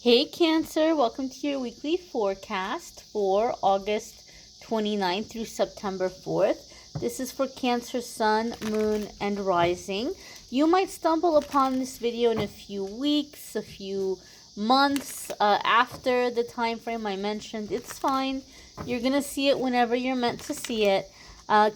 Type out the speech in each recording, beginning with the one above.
Hey Cancer, welcome to your weekly forecast for August 29th through September 4th. This is for Cancer Sun, Moon, and Rising. You might stumble upon this video in a few weeks, a few months after the time frame I mentioned. It's fine. You're going to see it whenever you're meant to see it.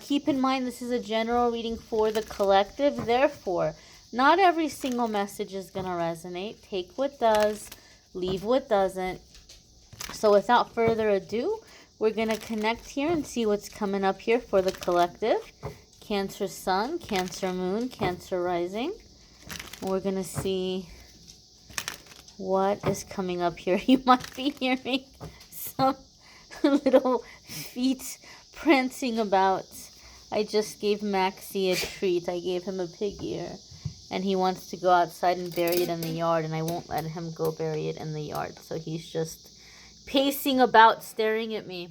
Keep in mind this is a general reading for the collective. Therefore, not every single message is going to resonate. Take what does, leave what doesn't. So without further ado, we're going to connect here and see what's coming up here for the collective. Cancer Sun, Cancer Moon, Cancer Rising. We're going to see what is coming up here. You might be hearing some little feet prancing about. I just gave Maxie a treat. I gave him a pig ear. And he wants to go outside and bury it in the yard, and I won't let him go bury it in the yard. So he's just pacing about, staring at me.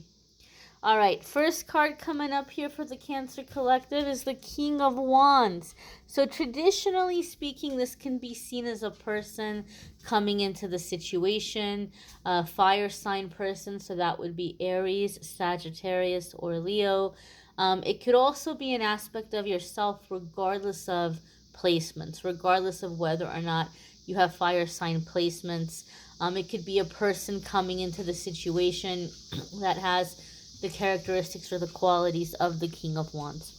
All right, first card coming up here for the Cancer Collective is the King of Wands. So traditionally speaking, this can be seen as a person coming into the situation, a fire sign person, so that would be Aries, Sagittarius, or Leo. It could also be an aspect of yourself regardless of placements, regardless of whether or not you have fire sign placements. It could be a person coming into the situation that has the characteristics or the qualities of the King of Wands.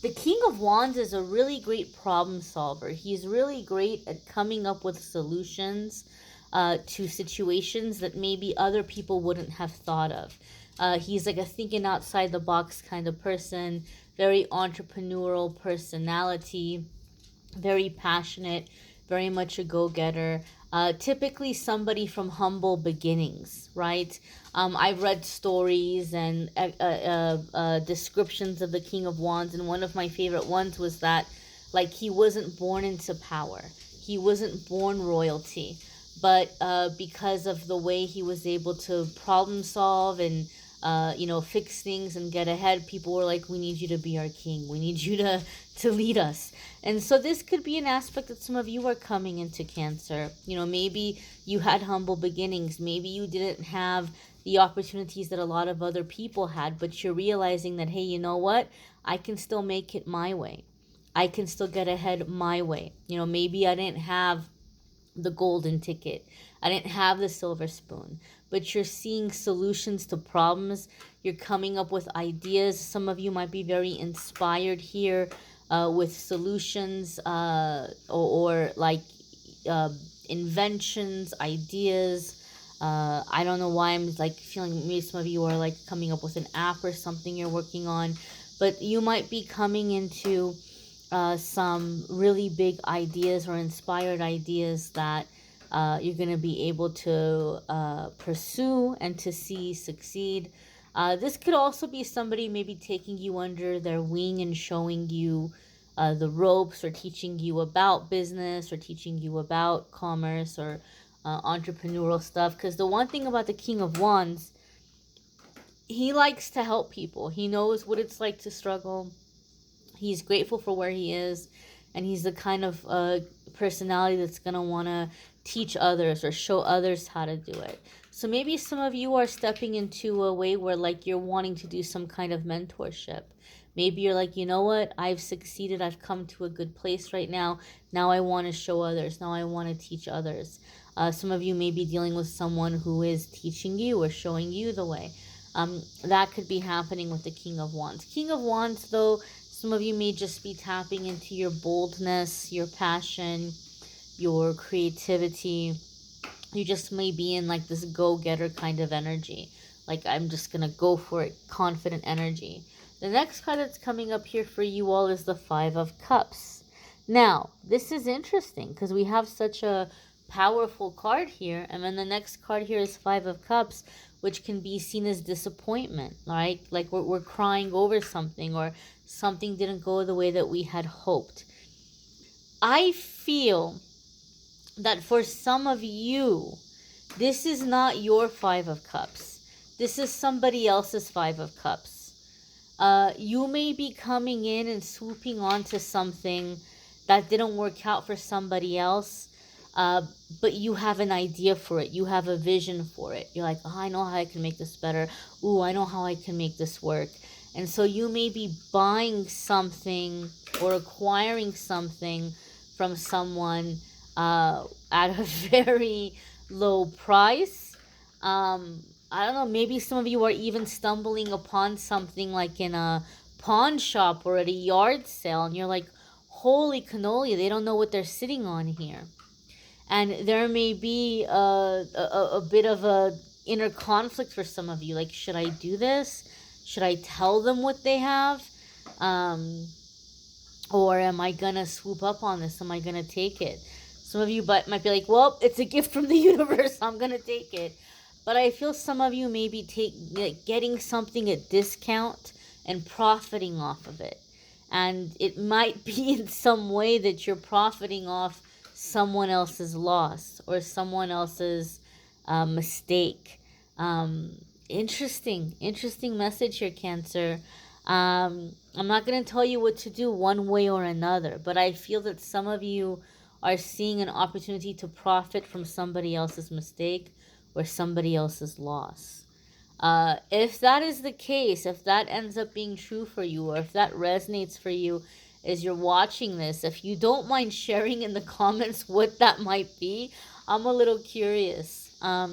The King of Wands is a really great problem solver. He's really great at coming up with solutions to situations that maybe other people wouldn't have thought of. He's like a thinking outside the box kind of person, very entrepreneurial personality, very passionate, very much a go-getter. Typically somebody from humble beginnings, right? I've read stories and descriptions of the King of Wands, and one of my favorite ones was that, like, he wasn't born into power. He wasn't born royalty. But because of the way he was able to problem solve and fix things and get ahead, people were like, we need you to be our king. We need you to lead us. And so this could be an aspect that some of you are coming into Cancer. Maybe you had humble beginnings. Maybe you didn't have the opportunities that a lot of other people had, but you're realizing that, hey, you know what? I can still make it my way. I can still get ahead my way. Maybe I didn't have the golden ticket. I didn't have the silver spoon, but you're seeing solutions to problems. You're coming up with ideas. Some of you might be very inspired here with solutions or like inventions, ideas. I don't know why I'm like feeling maybe some of you are like coming up with an app or something you're working on, but you might be coming into some really big ideas or inspired ideas that you're going to be able to pursue and to see succeed. This could also be somebody maybe taking you under their wing and showing you the ropes, or teaching you about business, or teaching you about commerce, or entrepreneurial stuff. Because the one thing about the King of Wands, he likes to help people. He knows what it's like to struggle. He's grateful for where he is, and he's the kind of personality that's going to want to teach others or show others how to do it. So maybe some of you are stepping into a way where like you're wanting to do some kind of mentorship. Maybe you're like, you know what, I've succeeded, I've come to a good place right now. Now I want to show others. Now I want to teach others. Some of you may be dealing with someone who is teaching you or showing you the way. That could be happening with the King of Wands. King of Wands, though, some of you may just be tapping into your boldness, your passion, your creativity. You just may be in like this go-getter kind of energy. Like, I'm just going to go for it, confident energy. The next card that's coming up here for you all is the Five of Cups. Now, this is interesting because we have such a powerful card here, and then the next card here is Five of Cups, which can be seen as disappointment, right? Like we're crying over something, or something didn't go the way that we had hoped. I feel that for some of you, this is not your Five of Cups. This is somebody else's Five of Cups. You may be coming in and swooping onto something that didn't work out for somebody else. uh, but you have an idea for it. You have a vision for it. You're like, oh, I know how I can make this better. Ooh, I know how I can make this work. And so you may be buying something or acquiring something from someone at a very low price. I don't know, maybe some of you are even stumbling upon something like in a pawn shop or at a yard sale, and you're like, holy cannoli, they don't know what they're sitting on here. And there may be a bit of a inner conflict for some of you, like, should I do this? Should I tell them what they have? Um, or am I gonna swoop up on this? Am I gonna take it? Some of you might be like, well, it's a gift from the universe, I'm gonna take it. But I feel some of you may be getting something at discount and profiting off of it. And it might be in some way that you're profiting off someone else's loss or someone else's mistake. Interesting message here, Cancer. I'm not going to tell you what to do one way or another, but I feel that some of you are seeing an opportunity to profit from somebody else's mistake or somebody else's loss. If that is the case, if that ends up being true for you, or if that resonates for you as you're watching this, if you don't mind sharing in the comments what that might be, I'm a little curious. I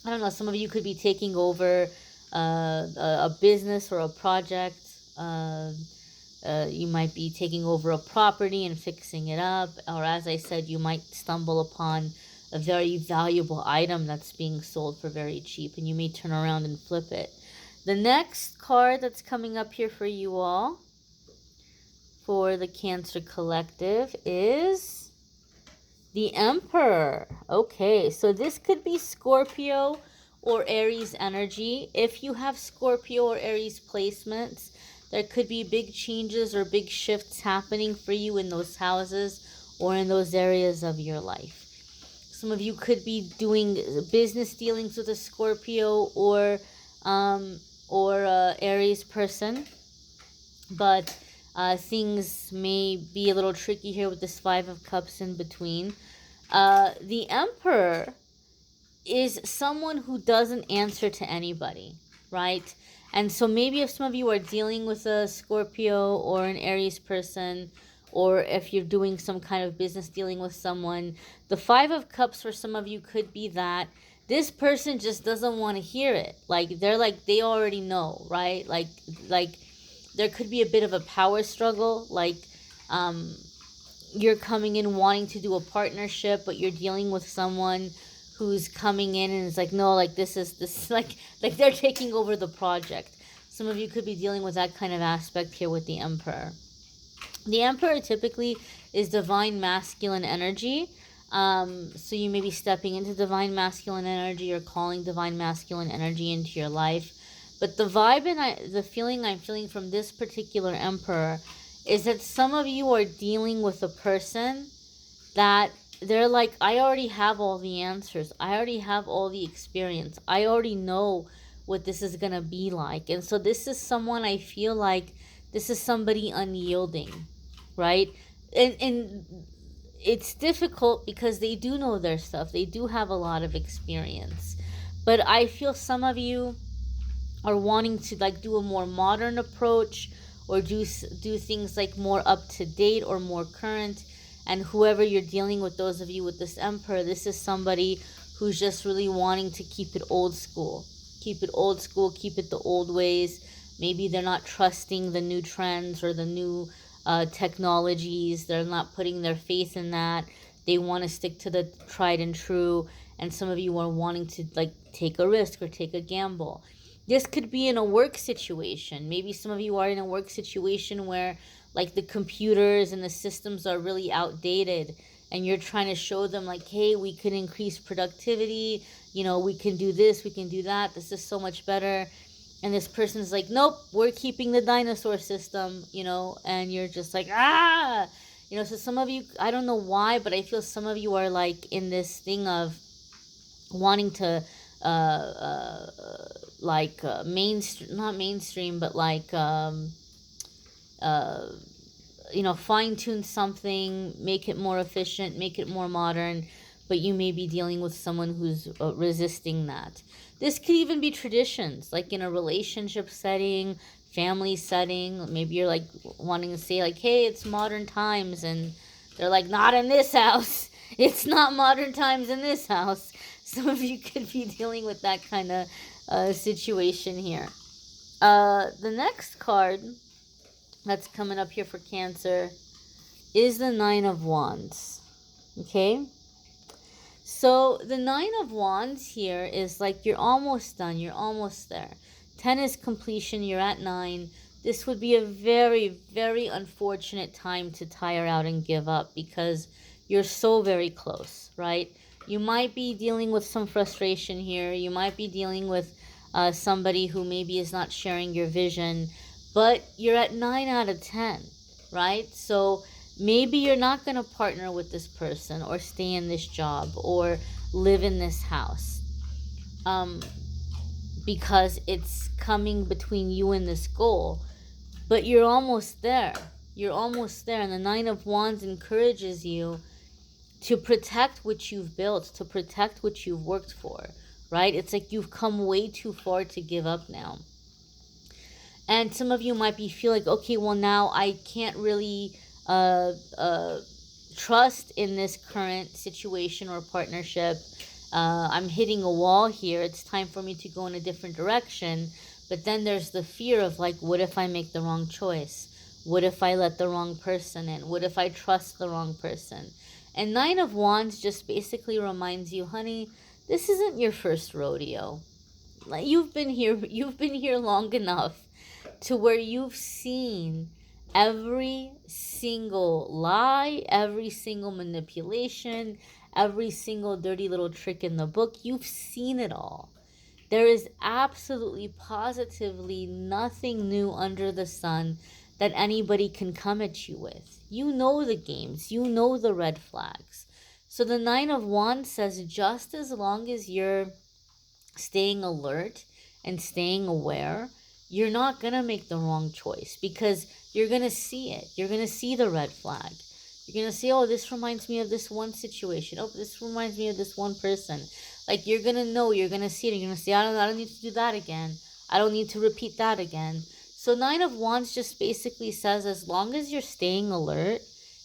don't know, some of you could be taking over a business or a project. You might be taking over a property and fixing it up, or as I said, you might stumble upon a very valuable item that's being sold for very cheap, and you may turn around and flip it. The next card that's coming up here for you all, for the Cancer Collective, is the Emperor. Okay, so this could be Scorpio or Aries energy. If you have Scorpio or Aries placements, there could be big changes or big shifts happening for you in those houses or in those areas of your life. Some of you could be doing business dealings with a Scorpio or Aries person, but things may be a little tricky here with this Five of Cups in between. The Emperor is someone who doesn't answer to anybody, right? And so maybe if some of you are dealing with a Scorpio or an Aries person, or if you're doing some kind of business dealing with someone, the Five of Cups for some of you could be that this person just doesn't want to hear it. Like, they're like, they already know, right? Like there could be a bit of a power struggle. Like, you're coming in wanting to do a partnership, but you're dealing with someone who's coming in and it's like, no, like this like they're taking over the project. Some of you could be dealing with that kind of aspect here with the Emperor. The Emperor typically is divine masculine energy. So you may be stepping into divine masculine energy or calling divine masculine energy into your life. But the vibe and the feeling I'm feeling from this particular Emperor is that some of you are dealing with a person that they're like, I already have all the answers. I already have all the experience. I already know what this is going to be like. And so this is someone, I feel like this is somebody unyielding, right? And it's difficult because they do know their stuff. They do have a lot of experience. But I feel some of you are wanting to like do a more modern approach or do things like more up to date or more current. And whoever you're dealing with, those of you with this Emperor, this is somebody who's just really wanting to keep it old school. Keep it old school, keep it the old ways. Maybe they're not trusting the new trends or the new technologies. They're not putting their faith in that. They want to stick to the tried and true. And some of you are wanting to like take a risk or take a gamble. This could be in a work situation. Maybe some of you are in a work situation where like the computers and the systems are really outdated and you're trying to show them like, hey, we can increase productivity, you know, we can do this, we can do that, this is so much better. And this person's like, nope, we're keeping the dinosaur system, you know, and you're just like, ah, you know. So some of you, I don't know why, but I feel some of you are like in this thing of wanting to mainstream, not mainstream, but like fine-tune something, make it more efficient, make it more modern, but you may be dealing with someone who's resisting that. This could even be traditions, like in a relationship setting, family setting. Maybe you're like wanting to say like, hey, it's modern times, and they're like, not in this house. It's not modern times in this house. Some of you could be dealing with that kind of situation here. The next card that's coming up here for Cancer is the Nine of Wands. Okay? So the Nine of Wands here is like you're almost done. You're almost there. 10 is completion. You're at 9. This would be a very, very unfortunate time to tire out and give up because you're so very close, right? You might be dealing with some frustration here. You might be dealing with somebody who maybe is not sharing your vision, but you're at 9 out of 10, right? So maybe you're not going to partner with this person or stay in this job or live in this house because it's coming between you and this goal. But you're almost there. You're almost there. And the Nine of Wands encourages you to protect what you've built, to protect what you've worked for, right? It's like you've come way too far to give up now. And some of you might be feeling, okay, well, now I can't really trust in this current situation or partnership. I'm hitting a wall here. It's time for me to go in a different direction. But then there's the fear of like, what if I make the wrong choice? What if I let the wrong person in? What if I trust the wrong person? And Nine of Wands just basically reminds you, honey, this isn't your first rodeo. Like you've been here long enough to where you've seen every single lie, every single manipulation, every single dirty little trick in the book. You've seen it all. There is absolutely positively nothing new under the sun that anybody can come at you with. You know the games, you know the red flags. So the Nine of Wands says just as long as you're staying alert and staying aware, you're not going to make the wrong choice because you're going to see it. You're going to see the red flag. You're going to say, oh, this reminds me of this one situation. Oh, this reminds me of this one person. Like you're going to know, you're going to see it. You're going to say, I don't need to do that again. I don't need to repeat that again. So Nine of Wands just basically says as long as you're staying alert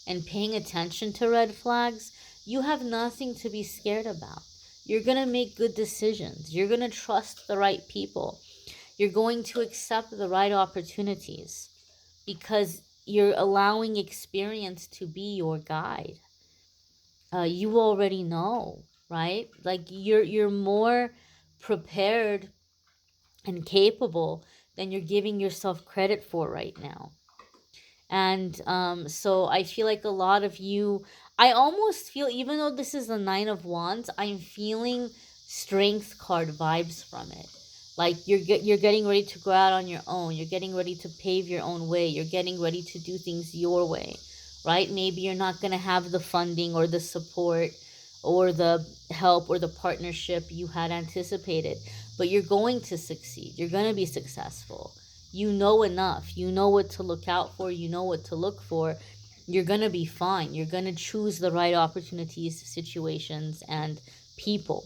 and paying attention to red flags, you have nothing to be scared about. You're going to make good decisions. You're going to trust the right people. You're going to accept the right opportunities because you're allowing experience to be your guide. You already know, right? Like you're more prepared and capable than you're giving yourself credit for right now. And so I feel like a lot of you, I almost feel, even though this is the Nine of Wands, I'm feeling strength card vibes from it. Like you're getting ready to go out on your own. You're getting ready to pave your own way. You're getting ready to do things your way, right? Maybe you're not going to have the funding or the support or the help or the partnership you had anticipated, but you're going to succeed. You're going to be successful. You know enough. You know what to look out for. You know what to look for. You're going to be fine. You're going to choose the right opportunities, situations, and people.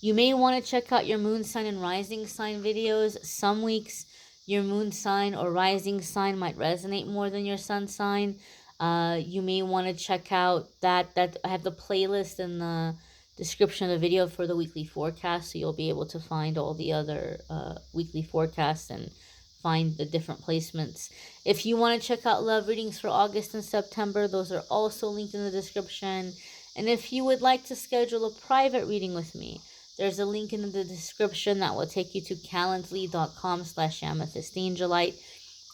You may want to check out your moon sign and rising sign videos. Some weeks your moon sign or rising sign might resonate more than your sun sign. You may want to check out that I have the playlist in the description of the video for the weekly forecast, so you'll be able to find all the other weekly forecasts and find the different placements. If you want to check out love readings for August and September, those are also linked in the description. And if you would like to schedule a private reading with me, there's a link in the description that will take you to calendly.com/amethystangelite,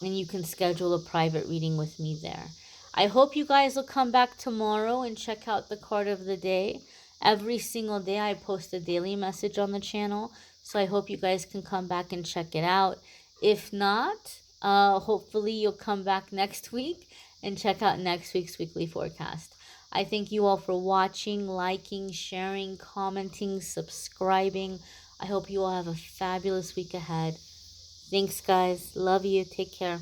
and you can schedule a private reading with me there. I hope you guys will come back tomorrow and check out the card of the day. Every single day I post a daily message on the channel, so I hope you guys can come back and check it out. If not, hopefully you'll come back next week and check out next week's weekly forecast. I thank you all for watching, liking, sharing, commenting, subscribing. I hope you all have a fabulous week ahead. Thanks, guys. Love you. Take care.